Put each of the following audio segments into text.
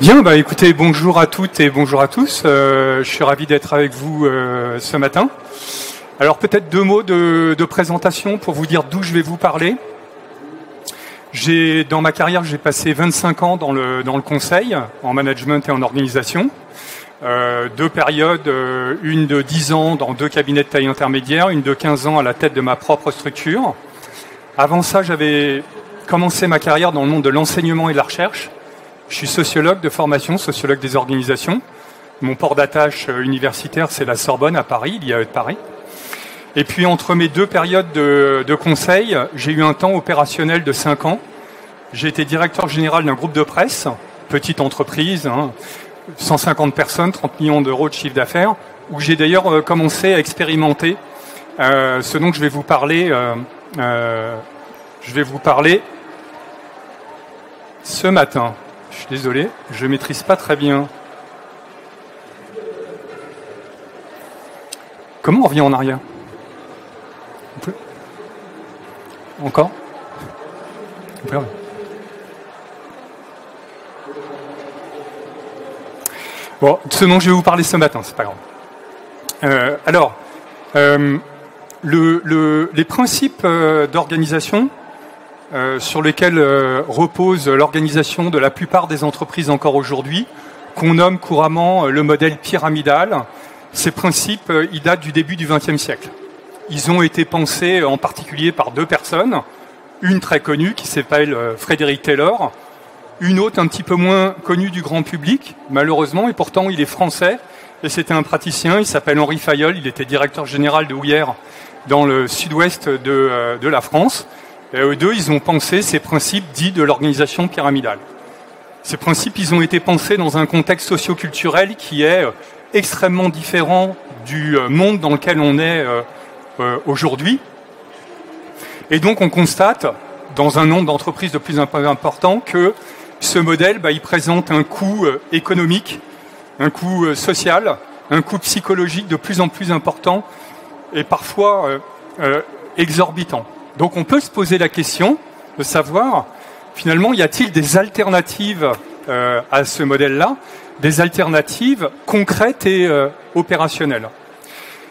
Bien, bah écoutez, bonjour à toutes et bonjour à tous. Je suis ravi d'être avec vous ce matin. Alors peut-être deux mots de présentation pour vous dire d'où je vais vous parler. Dans ma carrière, j'ai passé 25 ans dans le conseil, en management et en organisation. Deux périodes, une de 10 ans dans deux cabinets de taille intermédiaire, une de 15 ans à la tête de ma propre structure. Avant ça, j'avais commencé ma carrière dans le monde de l'enseignement et de la recherche. Je suis sociologue de formation, sociologue des organisations. Mon port d'attache universitaire, c'est la Sorbonne à Paris, l'IAE de Paris. Et puis, entre mes deux périodes de conseil, j'ai eu un temps opérationnel de 5 ans. J'ai été directeur général d'un groupe de presse, petite entreprise, 150 personnes, 30 millions d'euros de chiffre d'affaires, où j'ai d'ailleurs commencé à expérimenter ce dont je vais vous parler. Ce matin. Je suis désolé, je ne maîtrise pas très bien. Comment on revient en arrière? On peut? Encore? On peut? Bon, ce dont je vais vous parler ce matin, c'est pas grave. Les principes d'organisation sur lesquels repose l'organisation de la plupart des entreprises encore aujourd'hui, qu'on nomme couramment le modèle pyramidal. Ces principes, ils datent du début du XXe siècle. Ils ont été pensés en particulier par deux personnes, une très connue qui s'appelle Frédéric Taylor, une autre un petit peu moins connue du grand public, malheureusement, et pourtant il est français, et c'était un praticien, il s'appelle Henri Fayol, il était directeur général de Houillères dans le sud-ouest de la France. Et eux deux, ils ont pensé ces principes dits de l'organisation pyramidale. Ces principes, ils ont été pensés dans un contexte socio-culturel qui est extrêmement différent du monde dans lequel on est aujourd'hui. Et donc, on constate, dans un nombre d'entreprises de plus en plus important, que ce modèle, il présente un coût économique, un coût social, un coût psychologique de plus en plus important et parfois exorbitant. Donc on peut se poser la question de savoir, finalement, y a-t-il des alternatives à ce modèle-là, des alternatives concrètes et opérationnelles?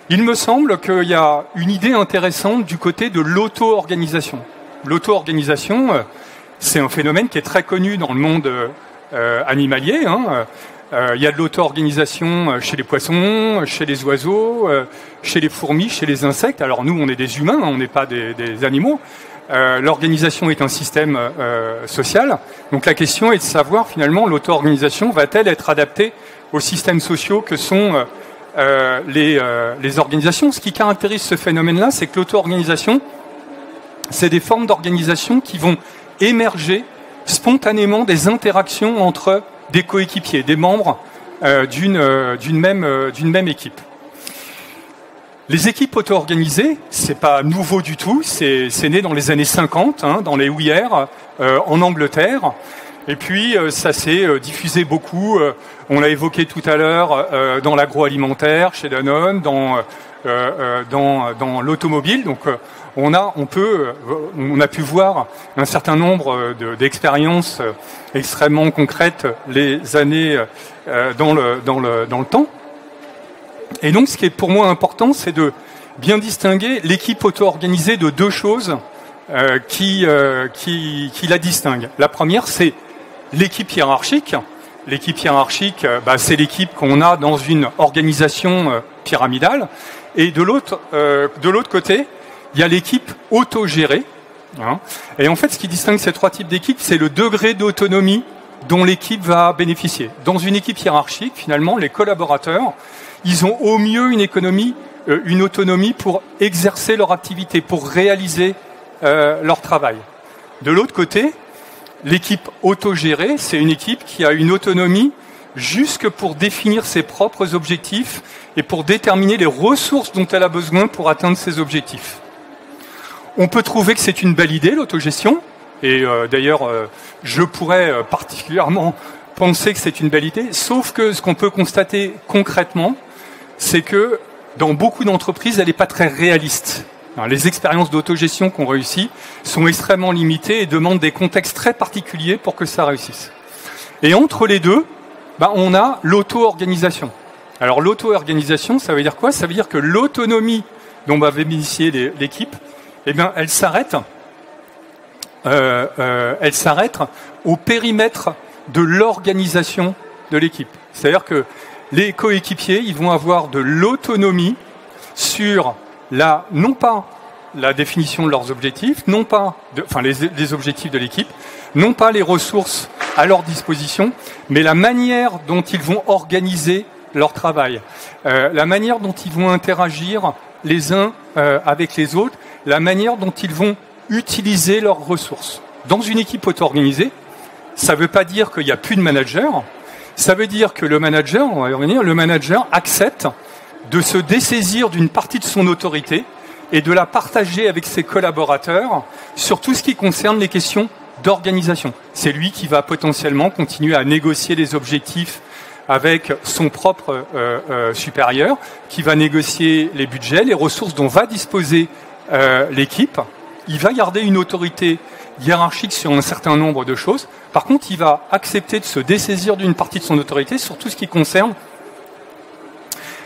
Il me semble qu'il y a une idée intéressante du côté de l'auto-organisation. L'auto-organisation, c'est un phénomène qui est très connu dans le monde animalier. Il y a de l'auto-organisation chez les poissons, chez les oiseaux, chez les fourmis, chez les insectes. Alors nous, on est des humains, on n'est pas des animaux. L'organisation est un système social. Donc la question est de savoir, finalement, l'auto-organisation va-t-elle être adaptée aux systèmes sociaux que sont les organisations? Ce qui caractérise ce phénomène-là, c'est que l'auto-organisation, c'est des formes d'organisation qui vont émerger spontanément des interactions entre des coéquipiers, des membres d'une même équipe. Les équipes auto-organisées, c'est pas nouveau du tout, c'est né dans les années 50, dans les houillères, en Angleterre, et puis ça s'est diffusé beaucoup, on l'a évoqué tout à l'heure, dans l'agroalimentaire, chez Danone, dans l'automobile, donc on a pu voir un certain nombre d'expériences extrêmement concrètes les années dans le temps. Et donc, ce qui est pour moi important, c'est de bien distinguer l'équipe auto-organisée de deux choses qui la distinguent. La première, c'est l'équipe hiérarchique. L'équipe hiérarchique, c'est l'équipe qu'on a dans une organisation pyramidale. Et de l'autre côté, il y a l'équipe autogérée. Et en fait, ce qui distingue ces trois types d'équipes, c'est le degré d'autonomie dont l'équipe va bénéficier. Dans une équipe hiérarchique, finalement, les collaborateurs, ils ont au mieux une autonomie pour exercer leur activité, pour réaliser leur travail. De l'autre côté, l'équipe autogérée, c'est une équipe qui a une autonomie jusque pour définir ses propres objectifs et pour déterminer les ressources dont elle a besoin pour atteindre ses objectifs. On peut trouver que c'est une belle idée, l'autogestion, et d'ailleurs, je pourrais particulièrement penser que c'est une belle idée, sauf que ce qu'on peut constater concrètement, c'est que dans beaucoup d'entreprises, elle n'est pas très réaliste. Alors, les expériences d'autogestion qu'on réussit sont extrêmement limitées et demandent des contextes très particuliers pour que ça réussisse. Et entre les deux, on a l'auto-organisation. Alors l'auto-organisation, ça veut dire quoi? Ça veut dire que l'autonomie dont va bénéficier l'équipe, elle s'arrête au périmètre de l'organisation de l'équipe. C'est-à-dire que les coéquipiers, ils vont avoir de l'autonomie sur non pas la définition de leurs objectifs, non pas les objectifs de l'équipe, non pas les ressources à leur disposition, mais la manière dont ils vont organiser leur travail, la manière dont ils vont interagir les uns avec les autres, la manière dont ils vont utiliser leurs ressources. Dans une équipe auto-organisée, ça ne veut pas dire qu'il n'y a plus de manager, ça veut dire que le manager accepte de se dessaisir d'une partie de son autorité et de la partager avec ses collaborateurs sur tout ce qui concerne les questions d'organisation. C'est lui qui va potentiellement continuer à négocier les objectifs avec son propre supérieur, qui va négocier les budgets, les ressources dont va disposer l'équipe. Il va garder une autorité hiérarchique sur un certain nombre de choses. Par contre, il va accepter de se dessaisir d'une partie de son autorité sur tout ce qui concerne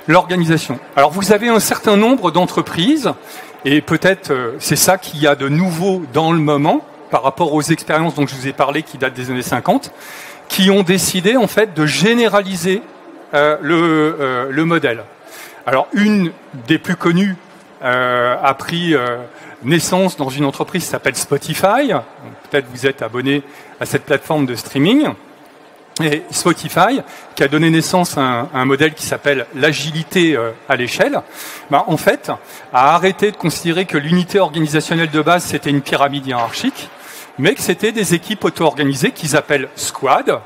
l'organisation. Alors, vous avez un certain nombre d'entreprises, et peut-être c'est ça qu'il y a de nouveau dans le moment, par rapport aux expériences dont je vous ai parlé, qui datent des années 50, qui ont décidé, en fait, de généraliser le modèle. Alors, une des plus connues a pris naissance dans une entreprise qui s'appelle Spotify. Peut-être vous êtes abonné à cette plateforme de streaming. Et Spotify, qui a donné naissance à un modèle qui s'appelle l'agilité à l'échelle, en fait, a arrêté de considérer que l'unité organisationnelle de base, c'était une pyramide hiérarchique, mais que c'était des équipes auto-organisées qu'ils appellent squad.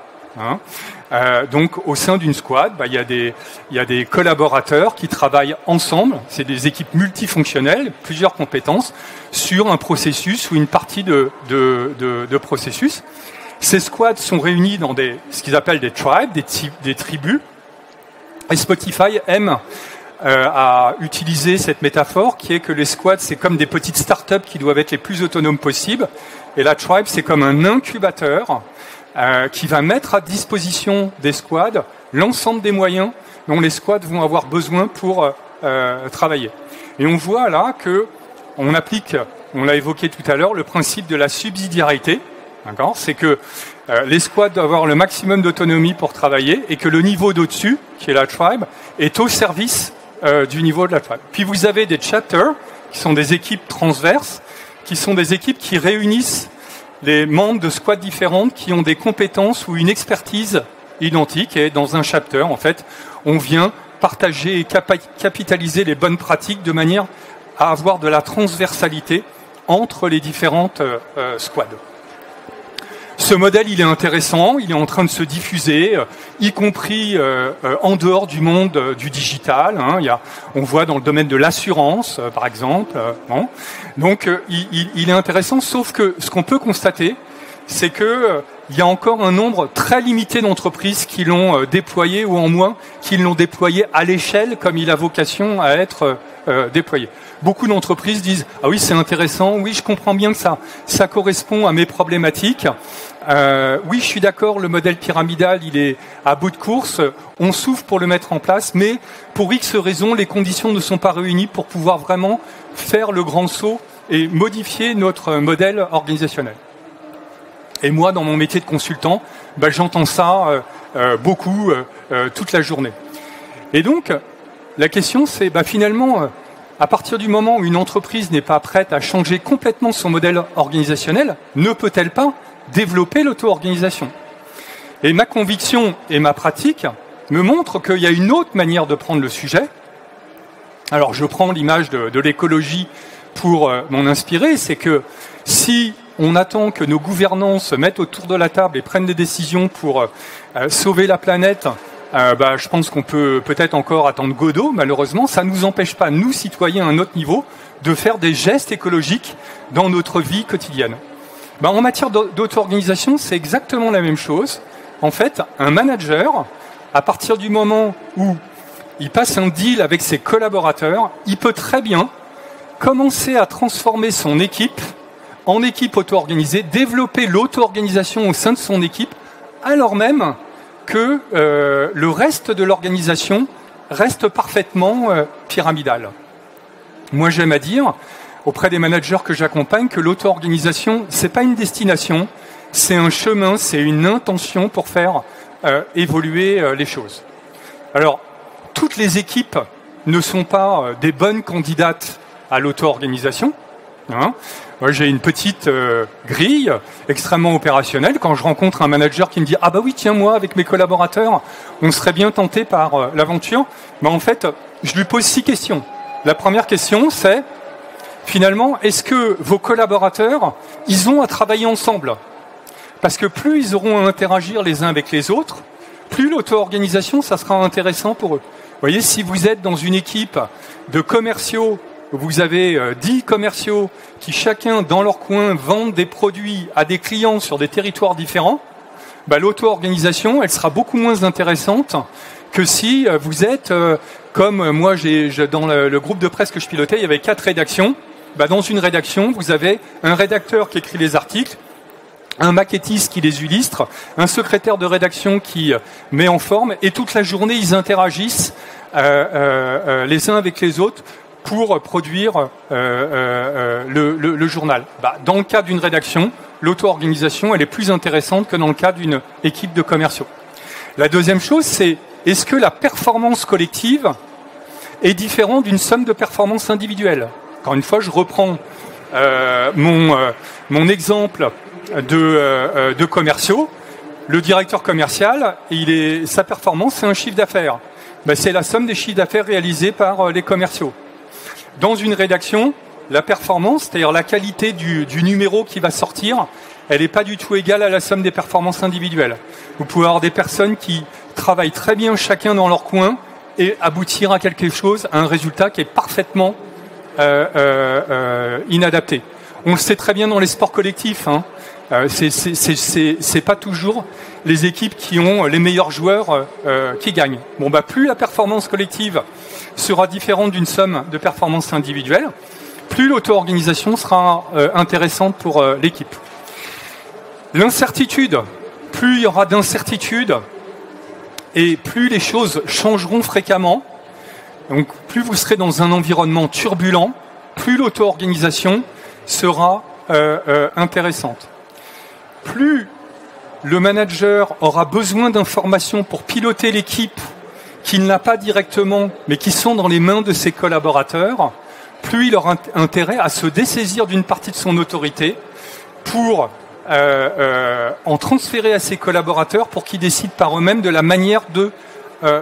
Donc, au sein d'une squad, il y a des collaborateurs qui travaillent ensemble. C'est des équipes multifonctionnelles, plusieurs compétences, sur un processus ou une partie de processus. Ces squads sont réunis dans ce qu'ils appellent des tribes, des tribus. Et Spotify aime à utiliser cette métaphore qui est que les squads, c'est comme des petites startups qui doivent être les plus autonomes possibles. Et la tribe, c'est comme un incubateur qui va mettre à disposition des squads l'ensemble des moyens dont les squads vont avoir besoin pour travailler. Et on voit là que on applique, on l'a évoqué tout à l'heure, le principe de la subsidiarité. D'accord ? C'est que les squads doivent avoir le maximum d'autonomie pour travailler et que le niveau d'au-dessus, qui est la tribe, est au service du niveau de la tribe. Puis vous avez des chapters, qui sont des équipes transverses, qui sont des équipes qui réunissent les membres de squads différentes qui ont des compétences ou une expertise identique. Et dans un chapter, en fait, on vient partager et capitaliser les bonnes pratiques de manière à avoir de la transversalité entre les différentes squads. Ce modèle, il est intéressant, il est en train de se diffuser, y compris en dehors du monde du digital. On voit dans le domaine de l'assurance, par exemple. Donc, il est intéressant, sauf que ce qu'on peut constater, c'est que il y a encore un nombre très limité d'entreprises qui l'ont déployé, ou en moins, qui l'ont déployé à l'échelle comme il a vocation à être déployé. Beaucoup d'entreprises disent « Ah oui, c'est intéressant, oui, je comprends bien que ça correspond à mes problématiques. Oui, je suis d'accord, le modèle pyramidal, il est à bout de course, on souffre pour le mettre en place, mais pour X raisons, les conditions ne sont pas réunies pour pouvoir vraiment faire le grand saut et modifier notre modèle organisationnel. » Et moi, dans mon métier de consultant, j'entends ça beaucoup toute la journée. Et donc, la question, c'est finalement, à partir du moment où une entreprise n'est pas prête à changer complètement son modèle organisationnel, ne peut-elle pas développer l'auto-organisation? Et ma conviction et ma pratique me montrent qu'il y a une autre manière de prendre le sujet. Alors, je prends l'image de l'écologie pour m'en inspirer, c'est que si on attend que nos gouvernants se mettent autour de la table et prennent des décisions pour sauver la planète, je pense qu'on peut peut-être encore attendre Godot, malheureusement. Ça ne nous empêche pas, nous, citoyens, à un autre niveau, de faire des gestes écologiques dans notre vie quotidienne. En matière d'auto-organisation, c'est exactement la même chose. En fait, un manager, à partir du moment où il passe un deal avec ses collaborateurs, il peut très bien commencer à transformer son équipe en équipe auto-organisée, développer l'auto-organisation au sein de son équipe, alors même que le reste de l'organisation reste parfaitement pyramidal. Moi, j'aime à dire, auprès des managers que j'accompagne, que l'auto-organisation, c'est pas une destination, c'est un chemin, c'est une intention pour faire évoluer les choses. Alors, toutes les équipes ne sont pas des bonnes candidates à l'auto-organisation. Hein. Moi, j'ai une petite grille extrêmement opérationnelle. Quand je rencontre un manager qui me dit « Ah bah oui, tiens, moi, avec mes collaborateurs, on serait bien tenté par l'aventure », ben, en fait, je lui pose 6 questions. La première question, c'est, finalement, est-ce que vos collaborateurs, ils ont à travailler ensemble ? Parce que plus ils auront à interagir les uns avec les autres, plus l'auto-organisation, ça sera intéressant pour eux. Vous voyez, si vous êtes dans une équipe de commerciaux, vous avez 10 commerciaux qui chacun, dans leur coin, vendent des produits à des clients sur des territoires différents, bah, l'auto-organisation, elle sera beaucoup moins intéressante que si vous êtes, comme moi, dans le groupe de presse que je pilotais, il y avait 4 rédactions. Bah, dans une rédaction, vous avez un rédacteur qui écrit les articles, un maquettiste qui les illustre, un secrétaire de rédaction qui met en forme, et toute la journée, ils interagissent les uns avec les autres pour produire le journal. Bah, dans le cas d'une rédaction, l'auto-organisation, elle est plus intéressante que dans le cas d'une équipe de commerciaux. La deuxième chose, c'est est-ce que la performance collective est différente d'une somme de performances individuelles ? Encore une fois, je reprends mon exemple de commerciaux. Le directeur commercial, sa performance, c'est un chiffre d'affaires. Ben, c'est la somme des chiffres d'affaires réalisés par les commerciaux. Dans une rédaction, la performance, c'est-à-dire la qualité du numéro qui va sortir, elle n'est pas du tout égale à la somme des performances individuelles. Vous pouvez avoir des personnes qui travaillent très bien chacun dans leur coin et aboutir à quelque chose, à un résultat qui est parfaitement inadapté. On le sait très bien dans les sports collectifs. Hein. C'est pas toujours les équipes qui ont les meilleurs joueurs qui gagnent. Bon, bah, plus la performance collective sera différente d'une somme de performances individuelles, plus l'auto-organisation sera intéressante pour l'équipe. L'incertitude, plus il y aura d'incertitude et plus les choses changeront fréquemment, donc plus vous serez dans un environnement turbulent, plus l'auto-organisation sera intéressante. Plus le manager aura besoin d'informations pour piloter l'équipe qu'il n'a pas directement, mais qui sont dans les mains de ses collaborateurs, plus il aura intérêt à se dessaisir d'une partie de son autorité pour en transférer à ses collaborateurs pour qu'ils décident par eux-mêmes de la manière de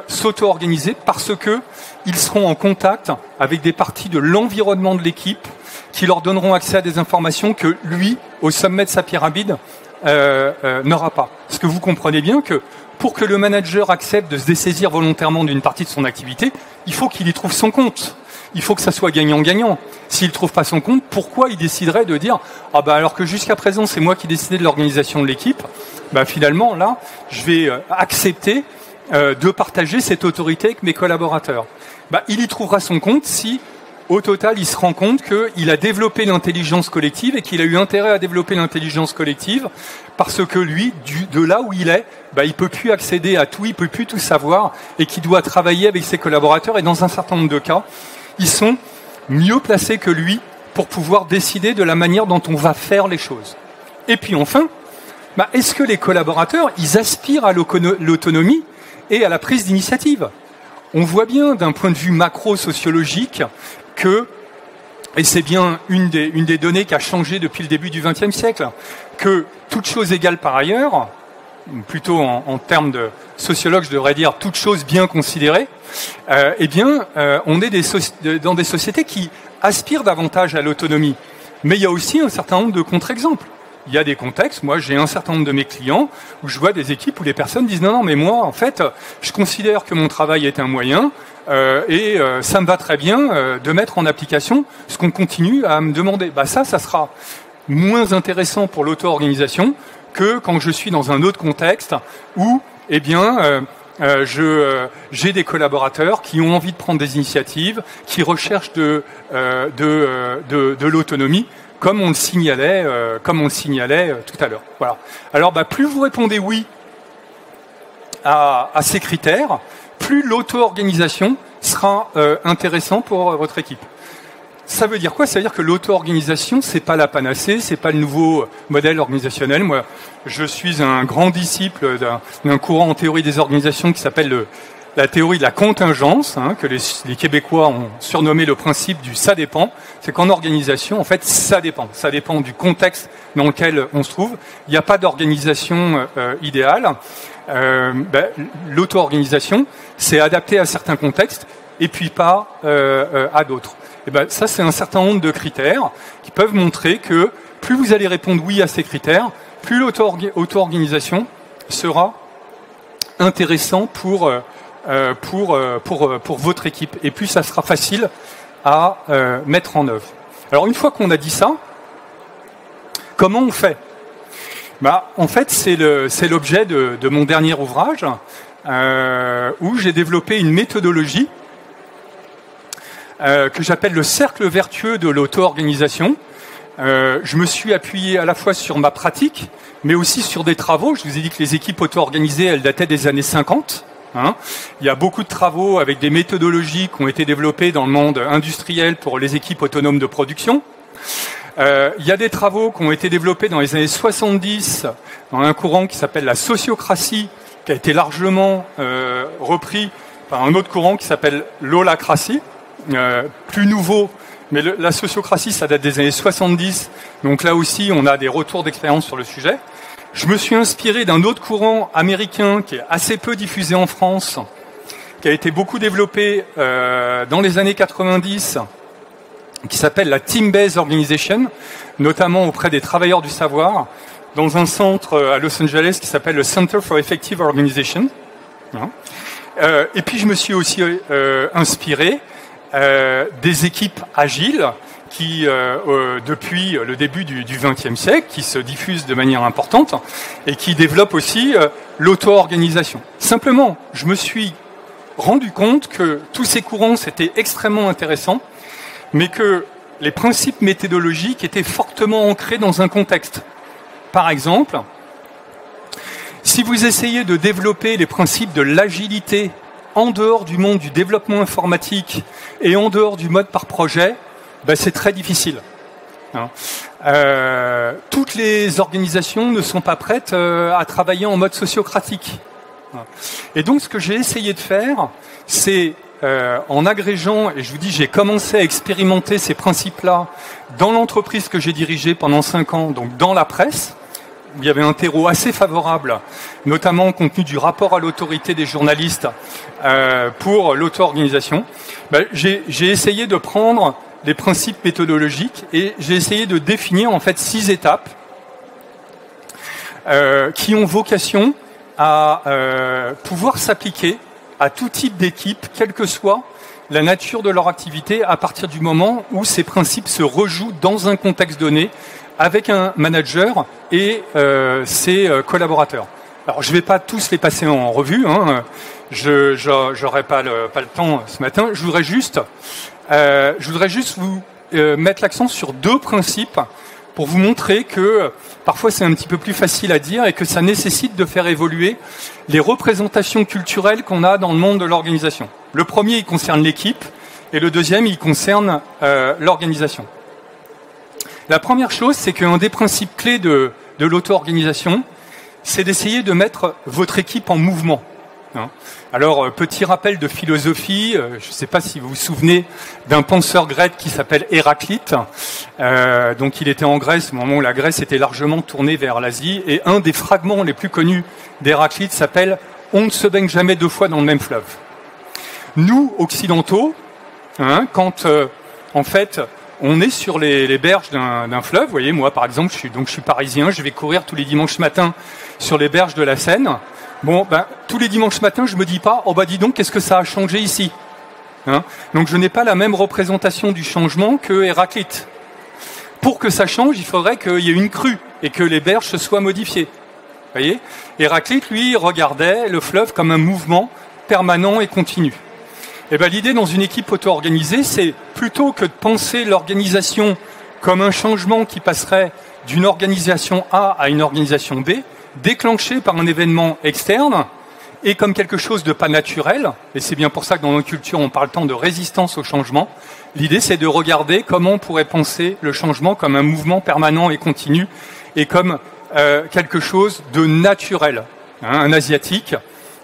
s'auto-organiser, parce que ils seront en contact avec des parties de l'environnement de l'équipe qui leur donneront accès à des informations que lui, au sommet de sa pyramide, n'aura pas. Parce que vous comprenez bien que pour que le manager accepte de se dessaisir volontairement d'une partie de son activité, il faut qu'il y trouve son compte. Il faut que ça soit gagnant-gagnant. S'il ne trouve pas son compte, pourquoi il déciderait de dire « Ah bah alors que jusqu'à présent, c'est moi qui décidais de l'organisation de l'équipe, bah finalement, là, je vais accepter de partager cette autorité avec mes collaborateurs. » Bah, il y trouvera son compte si, au total, il se rend compte qu'il a développé l'intelligence collective et qu'il a eu intérêt à développer l'intelligence collective parce que lui, de là où il est, bah, il peut plus accéder à tout, il peut plus tout savoir et qu'il doit travailler avec ses collaborateurs. Et dans un certain nombre de cas, ils sont mieux placés que lui pour pouvoir décider de la manière dont on va faire les choses. Et puis enfin, bah, est-ce que les collaborateurs, ils aspirent à l'autonomie et à la prise d'initiative ? On voit bien d'un point de vue macro-sociologique que, et c'est bien une des données qui a changé depuis le début du XXe siècle, que toute chose égale par ailleurs, plutôt en termes de sociologue, je devrais dire toute chose bien considérée, on est dans des sociétés qui aspirent davantage à l'autonomie. Mais il y a aussi un certain nombre de contre-exemples. Il y a des contextes, moi j'ai un certain nombre de mes clients où je vois des équipes où les personnes disent non, mais moi en fait je considère que mon travail est un moyen et ça me va très bien de mettre en application ce qu'on continue à me demander. Bah ça sera moins intéressant pour l'auto-organisation que quand je suis dans un autre contexte où j'ai des collaborateurs qui ont envie de prendre des initiatives, qui recherchent de l'autonomie. Comme on le signalait tout à l'heure. Voilà. Alors, plus vous répondez oui à ces critères, plus l'auto-organisation sera intéressant pour votre équipe. Ça veut dire quoi? Ça veut dire que l'auto-organisation, c'est pas la panacée, c'est pas le nouveau modèle organisationnel. Moi, je suis un grand disciple d'un courant en théorie des organisations qui s'appelle la théorie de la contingence, que les Québécois ont surnommé le principe du « ça dépend ». C'est qu'en organisation, en fait, ça dépend. Ça dépend du contexte dans lequel on se trouve. Il n'y a pas d'organisation idéale. L'auto-organisation, c'est adapté à certains contextes et puis pas à d'autres. Et ça, c'est un certain nombre de critères qui peuvent montrer que plus vous allez répondre oui à ces critères, plus l'auto-organisation sera intéressant pour votre équipe. Et plus ça sera facile à mettre en œuvre. Alors, une fois qu'on a dit ça, comment on fait? En fait, c'est l'objet de mon dernier ouvrage où j'ai développé une méthodologie que j'appelle le cercle vertueux de l'auto-organisation. Je me suis appuyé à la fois sur ma pratique, mais aussi sur des travaux. Je vous ai dit que les équipes auto-organisées, elles dataient des années 50. Il y a beaucoup de travaux avec des méthodologies qui ont été développées dans le monde industriel pour les équipes autonomes de production. Il y a des travaux qui ont été développés dans les années 70 dans un courant qui s'appelle la sociocratie, qui a été largement repris par un autre courant qui s'appelle l'holacratie. Plus nouveau, mais la sociocratie, ça date des années 70, donc là aussi, on a des retours d'expérience sur le sujet. Je me suis inspiré d'un autre courant américain qui est assez peu diffusé en France, qui a été beaucoup développé dans les années 90, qui s'appelle la Team-Based Organization, notamment auprès des travailleurs du savoir, dans un centre à Los Angeles qui s'appelle le Center for Effective Organization. Et puis, je me suis aussi inspiré des équipes agiles qui, depuis le début du XXe siècle, qui se diffusent de manière importante et qui développent aussi l'auto-organisation. Simplement, je me suis rendu compte que tous ces courants, c'était extrêmement intéressant, mais que les principes méthodologiques étaient fortement ancrés dans un contexte. Par exemple, si vous essayez de développer les principes de l'agilité en dehors du monde du développement informatique et en dehors du mode par projet, c'est très difficile. Toutes les organisations ne sont pas prêtes à travailler en mode sociocratique. Et donc, ce que j'ai essayé de faire, c'est en agrégeant, et je vous dis, j'ai commencé à expérimenter ces principes-là dans l'entreprise que j'ai dirigée pendant 5 ans, donc dans la presse, où il y avait un terreau assez favorable, notamment compte tenu du rapport à l'autorité des journalistes pour l'auto-organisation. J'ai essayé de prendre les principes méthodologiques et j'ai essayé de définir en fait 6 étapes qui ont vocation à pouvoir s'appliquer à tout type d'équipe, quelle que soit la nature de leur activité, à partir du moment où ces principes se rejouent dans un contexte donné, avec un manager et ses collaborateurs. Alors, je ne vais pas tous les passer en revue, je n'aurai pas le temps ce matin. Je voudrais juste vous mettre l'accent sur 2 principes pour vous montrer que parfois c'est un petit peu plus facile à dire et que ça nécessite de faire évoluer les représentations culturelles qu'on a dans le monde de l'organisation. Le premier, il concerne l'équipe, et le deuxième, il concerne l'organisation. La première chose, c'est qu'un des principes clés de l'auto-organisation, c'est d'essayer de mettre votre équipe en mouvement. Alors, petit rappel de philosophie, je ne sais pas si vous vous souvenez d'un penseur grec qui s'appelle Héraclite. Donc, il était en Grèce au moment où la Grèce était largement tournée vers l'Asie. Et un des fragments les plus connus d'Héraclite s'appelle « On ne se baigne jamais 2 fois dans le même fleuve ». Nous, occidentaux, quand en fait on est sur les berges d'un fleuve, vous voyez, moi par exemple, je suis parisien, je vais courir tous les dimanches matins sur les berges de la Seine. Bon, tous les dimanches matins, je me dis pas, oh dis donc, qu'est-ce que ça a changé ici, Donc je n'ai pas la même représentation du changement que Héraclite. Pour que ça change, il faudrait qu'il y ait une crue et que les berges se soient modifiées. Vous voyez, Héraclite, lui, regardait le fleuve comme un mouvement permanent et continu. Et l'idée dans une équipe auto-organisée, c'est plutôt que de penser l'organisation comme un changement qui passerait d'une organisation A à une organisation B, déclenché par un événement externe, et comme quelque chose de pas naturel, et c'est bien pour ça que dans nos cultures on parle tant de résistance au changement, l'idée c'est de regarder comment on pourrait penser le changement comme un mouvement permanent et continu, et comme quelque chose de naturel. Un Asiatique,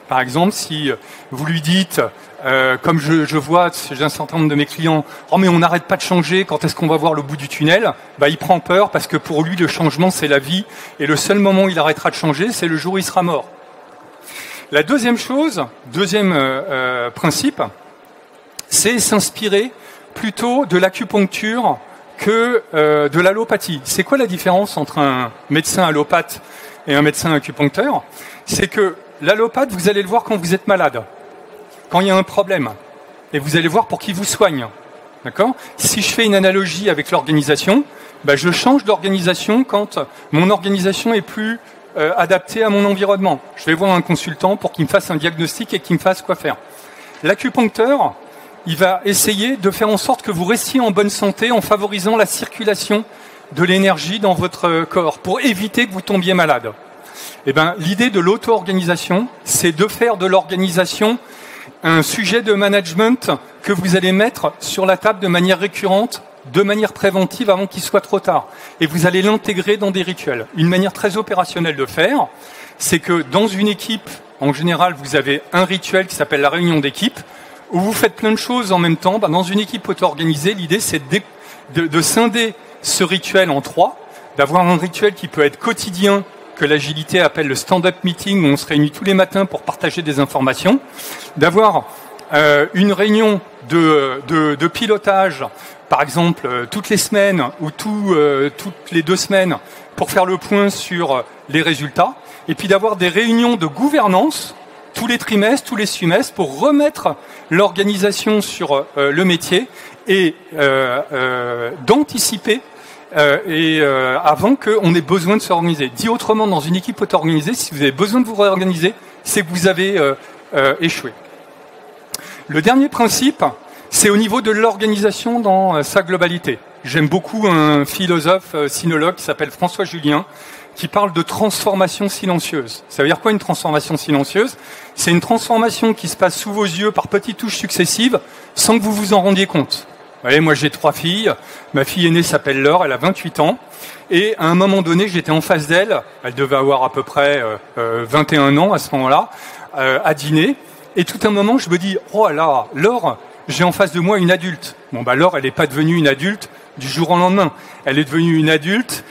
par exemple, si vous lui dites, comme je vois, j'ai un certain nombre de mes clients, « Oh mais on n'arrête pas de changer, quand est-ce qu'on va voir le bout du tunnel ?» Il prend peur parce que pour lui le changement c'est la vie, et le seul moment où il arrêtera de changer, c'est le jour où il sera mort. La deuxième chose, deuxième principe, c'est s'inspirer plutôt de l'acupuncture que de l'allopathie. C'est quoi la différence entre un médecin allopathe et un médecin acupuncteur? C'est que l'allopathe, vous allez le voir quand vous êtes malade, quand il y a un problème, et vous allez voir pour qui vous soigne. D'accord? Si je fais une analogie avec l'organisation, je change d'organisation quand mon organisation est plus adaptée à mon environnement. Je vais voir un consultant pour qu'il me fasse un diagnostic et qu'il me fasse quoi faire. L'acupuncteur, il va essayer de faire en sorte que vous restiez en bonne santé en favorisant la circulation de l'énergie dans votre corps pour éviter que vous tombiez malade. L'idée de l'auto-organisation, c'est de faire de l'organisation un sujet de management que vous allez mettre sur la table de manière récurrente, de manière préventive avant qu'il soit trop tard. Et vous allez l'intégrer dans des rituels. Une manière très opérationnelle de faire, c'est que dans une équipe, en général, vous avez un rituel qui s'appelle la réunion d'équipe, où vous faites plein de choses en même temps. Dans une équipe auto-organisée, l'idée c'est de scinder ce rituel en trois, d'avoir un rituel qui peut être quotidien, que l'agilité appelle le stand-up meeting, où on se réunit tous les matins pour partager des informations, d'avoir une réunion de pilotage, par exemple toutes les semaines ou toutes les 2 semaines, pour faire le point sur les résultats, et puis d'avoir des réunions de gouvernance tous les trimestres, tous les semestres, pour remettre l'organisation sur le métier et d'anticiper avant qu'on ait besoin de se réorganiser. Dit autrement, dans une équipe auto-organisée, si vous avez besoin de vous réorganiser, c'est que vous avez échoué. Le dernier principe, c'est au niveau de l'organisation dans sa globalité. J'aime beaucoup un philosophe sinologue qui s'appelle François Julien, qui parle de transformation silencieuse. Ça veut dire quoi une transformation silencieuse? C'est une transformation qui se passe sous vos yeux par petites touches successives sans que vous vous en rendiez compte. Vous voyez, moi j'ai 3 filles, ma fille aînée s'appelle Laure, elle a 28 ans, et à un moment donné j'étais en face d'elle, elle devait avoir à peu près 21 ans à ce moment-là, à dîner, et tout un moment je me dis, oh là, Laure, j'ai en face de moi une adulte. Laure, elle n'est pas devenue une adulte du jour au lendemain, elle est devenue une adulte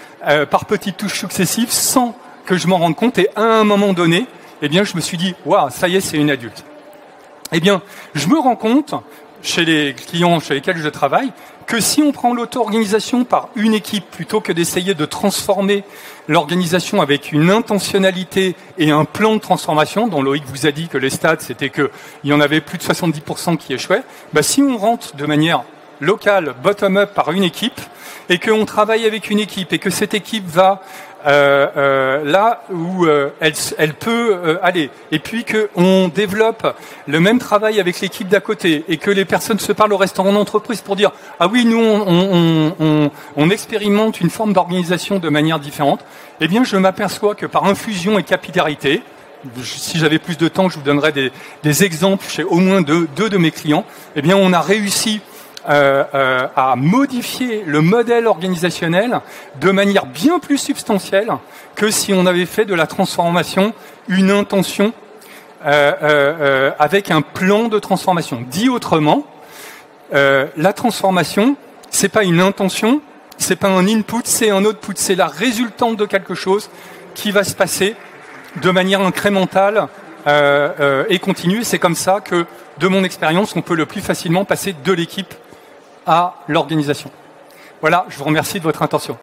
par petites touches successives sans que je m'en rende compte, et à un moment donné, je me suis dit, waouh, ça y est, c'est une adulte. Je me rends compte, chez les clients chez lesquels je travaille, que si on prend l'auto-organisation par une équipe, plutôt que d'essayer de transformer l'organisation avec une intentionnalité et un plan de transformation, dont Loïc vous a dit que les stats, c'était qu'il y en avait plus de 70% qui échouaient, si on rentre de manière locale, bottom-up par une équipe, et qu'on travaille avec une équipe, et que cette équipe va là où elle peut aller, et puis qu'on développe le même travail avec l'équipe d'à côté, et que les personnes se parlent au restaurant d'entreprise pour dire « Ah oui, nous, on expérimente une forme d'organisation de manière différente », je m'aperçois que par infusion et capillarité, si j'avais plus de temps, je vous donnerais des exemples chez au moins deux de mes clients, on a réussi à modifier le modèle organisationnel de manière bien plus substantielle que si on avait fait de la transformation une intention avec un plan de transformation. Dit autrement, la transformation, c'est pas une intention, c'est pas un input, c'est un output, c'est la résultante de quelque chose qui va se passer de manière incrémentale et continue. C'est comme ça que, de mon expérience, on peut le plus facilement passer de l'équipe à l'organisation. Voilà, je vous remercie de votre attention.